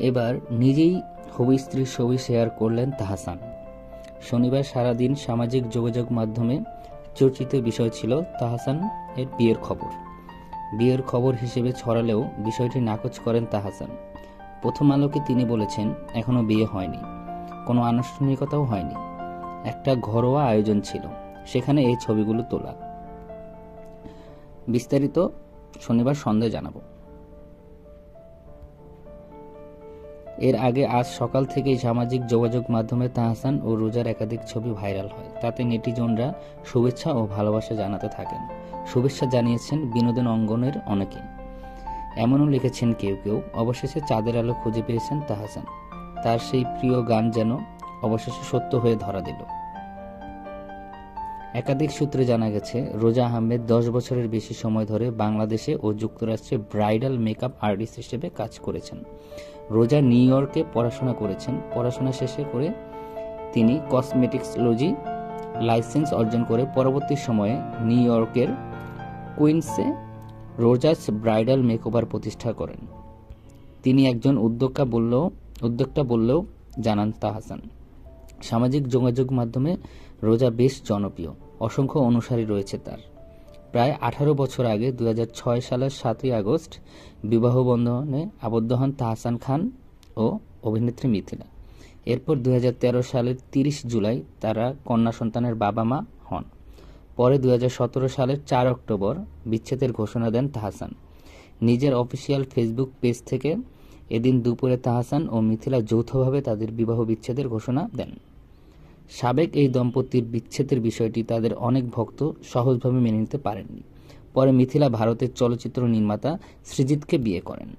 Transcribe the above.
এবার নিজেই হবু স্ত্রীর ছবি শেয়ার করলেন তাহসান। শনিবার সারাদিন সামাজিক যোগাযোগ মাধ্যমে চর্চিত বিষয় ছিল তাহসান এর বিয়ের খবর। বিয়ের খবর হিসেবে ছড়ালেও বিষয়টি নাকচ করেন তাহসান। প্রথম আলোকে তিনি বলেছেন, এখনো বিয়ে হয়নি, কোনো আনুষ্ঠানিকতাও হয়নি, একটা ঘরোয়া আয়োজন ছিল, সেখানে এই ছবিগুলো তোলা। বিস্তারিত শনিবার সন্ধ্যায় জানাবো। এর আগে আজ সকাল থেকেই সামাজিক যোগাযোগ মাধ্যমে তাহসান ও রোজার একাধিক ছবি ভাইরাল হয়। তাতে নেটিজনরা শুভেচ্ছা ও ভালোবাসা জানাতে থাকেন। শুভেচ্ছা জানিয়েছেন বিনোদন অঙ্গনের অনেকে, এমনও লিখেছেন কেউ কেউ, অবশেষে চাঁদের আলো খুঁজে পেয়েছেন তাহসান, তার সেই প্রিয় গান যেন অবশেষে সত্য হয়ে ধরা দিল। একাধিক সূত্রে জানা গেছে, রোজা আহমেদ 10 বছরের বেশি সময় ধরে বাংলাদেশে ও যুক্তরাষ্ট্রে ব্রাইডাল মেকআপ আর্টিস্ট হিসেবে কাজ করেছেন। রোজা নিউ ইয়র্কে পড়াশোনা করেছেন। পড়াশোনা শেষে করে তিনি কসমেটিক্সোলজি লাইসেন্স অর্জন করে পরবর্তী সময়ে নিউ ইয়র্কের কুইন্সে রোজাস ব্রাইডাল মেকওভার প্রতিষ্ঠা করেন। তিনি একজন উদ্যোক্তা বললেও জানান তাহসান। সামাজিক যোগাযোগ মাধ্যমে রোজা বেশ জনপ্রিয়, অসংখ্য অনুসারী রয়েছে তার। প্রায় 18 বছর আগে 2006 সালের 7ই আগস্ট বিবাহ বন্ধনে আবদ্ধ হন তাহসান খান ও অভিনেত্রী মিথিলা। এরপর 2013 সালের 30 জুলাই তারা কন্যা সন্তানের বাবা মা হন। পরে 2017 সালের 4 অক্টোবর বিচ্ছেদের ঘোষণা দেন তাহসান। নিজের অফিসিয়াল ফেসবুক পেজ থেকে এদিন দুপুরে তাহসান ও মিথিলা যৌথভাবে তাদের বিবাহ বিচ্ছেদের ঘোষণা দেন। সাবেক এই দম্পতির বিচ্ছেদের বিষয়টি তাদের অনেক ভক্ত সহজভাবে মেনে নিতে পারেননি। পরে মিথিলা ভারতের চলচ্চিত্র নির্মাতা সৃজিতকে বিয়ে করেন।